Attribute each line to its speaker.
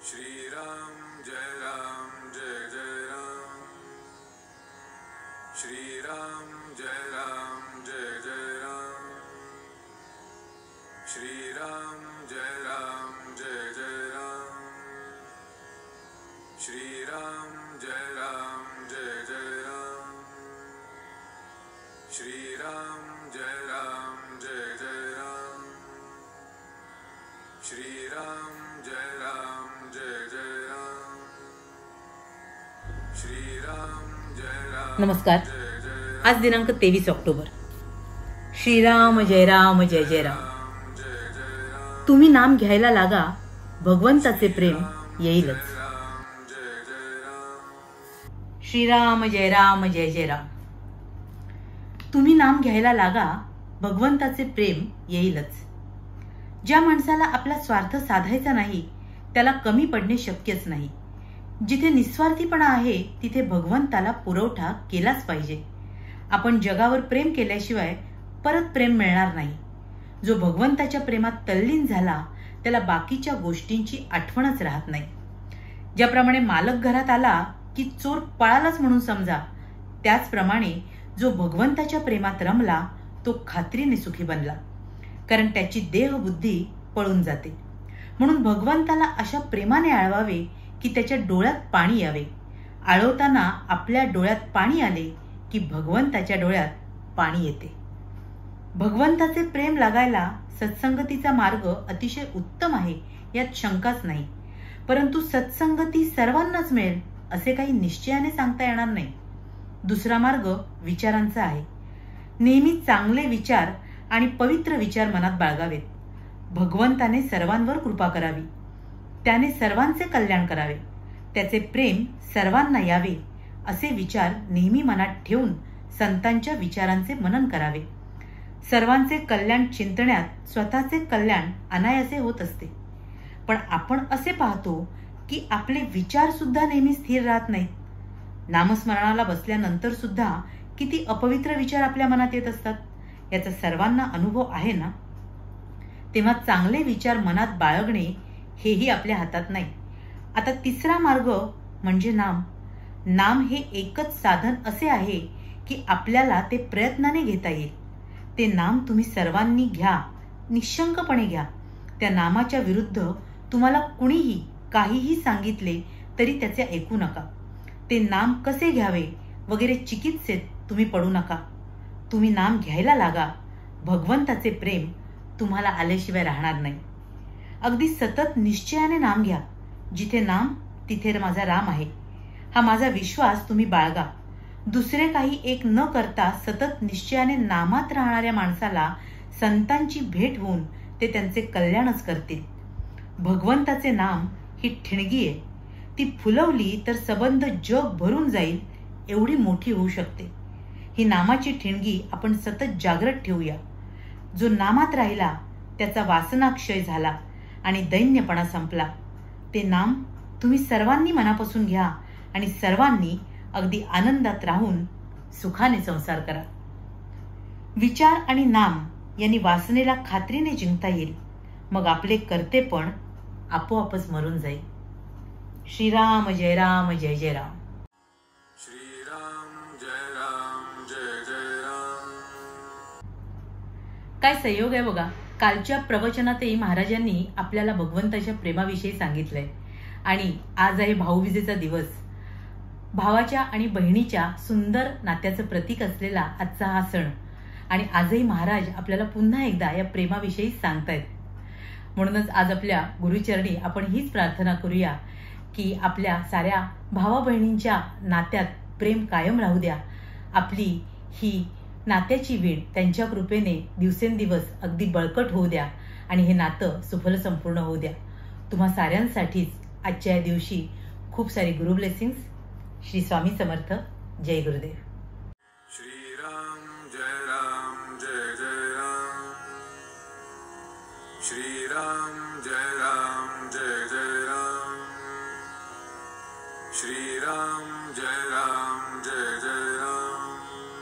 Speaker 1: श्री राम जय जय राम। श्री राम जय जय राम। श्री राम जय जय राम। श्री राम जय जय राम। श्री राम जय जय राम। श्री राम जय जय राम। श्री राम जय
Speaker 2: नमस्कार। आज दिनांक 23 ऑक्टोबर। श्रीराम जय राम जय जय राम। तुम्ही नाम घ्यायला लागा, भगवंताचे प्रेम येईलच। श्रीराम जय राम जय जय राम। तुम्ही नाम घ्यायला लागा, भगवंताचे प्रेम येईलच। ज्या माणसाला आपला स्वार्थ साधायचा नाही त्याला कमी पडणे शक्यच नाही। जिथे निस्वार्थीपणा आहे तिथे भगवंताला पुरवठा केलाच पाहिजे। आपण जगावर प्रेम केल्याशिवाय परत प्रेम मिळणार नाही। जो भगवंताच्या प्रेमात तल्लीन झाला त्याला बाकीच्या गोष्टींची आठवणच राहत नाही। ज्याप्रमाणे मालक घरात आला की चोर पळालाच म्हणून समजा, त्याचप्रमाणे जो भगवंताच्या प्रेमात रमला तो खात्रीने सुखी बनला, कारण त्याची देहबुद्धी पळून जाते। म्हणून भगवंताला अशा प्रेमाने आळवावे की त्याच्या डोळ्यात पाणी यावे। आळवताना आपल्या डोळ्यात पाणी आले की भगवंताच्या डोळ्यात पाणी येते। भगवंताचे प्रेम लागायला सत्संगतीचा मार्ग अतिशय उत्तम आहे, यात शंकाच नाही। परंतु सत्संगती सर्वांनाच मिळेल असे काही निश्चयाने सांगता येणार नाही। दुसरा मार्ग विचारांचा आहे। नेहमी चांगले विचार आणि पवित्र विचार मनात बाळगावेत। भगवंताने सर्वांवर कृपा करावी, त्याने सर्वांचे कल्याण करावे, त्याचे प्रेम सर्वांना यावे असे विचार नेहमी मनात ठेवून संतांच्या विचारांचे मनन करावे। सर्वांचे कल्याण चिंतण्यात स्वतःचे कल्याण अनायासे होत असते। पण आपण असे पाहतो की आपले विचार सुद्धा नेहमी स्थिर राहत नाहीत। नामस्मरणाला बसल्यानंतर सुद्धा किती अपवित्र विचार आपल्या मनात येत असतात याचा सर्वांना अनुभव आहे ना। तेव्हा चांगले विचार मनात बाळगणे हेही आपल्या हातात नाही। आता तिसरा मार्ग म्हणजे नाम। नाम हे एकच साधन असे आहे की आपल्याला ते प्रयत्नाने घेता येईल। ते नाम तुम्ही सर्वांनी घ्या, निशंकपणे घ्या। त्या नामाच्या विरुद्ध तुम्हाला कुणीही काहीही सांगितले तरी त्याचे ऐकू नका। ते नाम कसे घ्यावे वगैरे चिकित्सेत तुम्ही पडू नका। तुम्ही नाम घ्यायला लागा, भगवंताचे प्रेम तुम्हाला आल्याशिवाय राहणार नाही। अगदी सतत निश्चयाने नाम घ्या। जिथे नाम तिथे माझा राम आहे हा माझा विश्वास तुम्ही बाळगा। दुसरे काही एक न करता सतत निश्चयाने नामात राहणाऱ्या माणसाला संतांची भेट होऊन ते त्यांचे कल्याणच करतील। भगवंताचे नाम ही ठिणगी आहे, ती फुलवली तर सबंध जग भरून जाईल एवढी मोठी होऊ शकते। ही नामाची ठिणगी आपण सतत जागृत ठेवूया। जो नामात राहिला त्याचा वासनाक्षय झाला आणि दैन्यपणा संपला। ते नाम तुम्ही सर्वांनी मनापासून घ्या आणि सर्वांनी अगदी आनंदात राहून सुखाने संसार करा। विचार आणि नाम यांनी वासनेला खात्रीने जिंकता येईल, मग आपले कर्तेपण आपोआपच मरून जाईल। श्रीराम जय राम जय जय राम।
Speaker 1: श्री राम जय जय राम।
Speaker 2: काय संयोग आहे बघा। कालच्या प्रवचनातही महाराजांनी आपल्याला भगवंताच्या प्रेमाविषयी सांगितलंय आणि आज आहे भाऊबीजेचा दिवस। भावाच्या आणि बहिणीच्या सुंदर नात्याचं प्रतीक असलेला आजचा हा सण आणि आजही महाराज आपल्याला पुन्हा एकदा या प्रेमाविषयी सांगतायत। म्हणूनच आज आपल्या गुरुचरणी आपण हीच प्रार्थना करूया की आपल्या साऱ्या भावा बहिणींच्या नात्यात प्रेम कायम राहू द्या। आपली ही नात्याची वीण त्यांच्या कृपेने दिवसेंदिवस अगदी बळकट होऊ द्या आणि हे नातं सुफल संपूर्ण होऊ द्या। तुम्हा साऱ्यांसाठीच आजच्या दिवशी खूप सारी गुरु ब्लेसिंग्स। श्री स्वामी समर्थ। जय गुरुदेव।
Speaker 1: श्री राम जय जय राम। श्री राम जय जय राम। श्री राम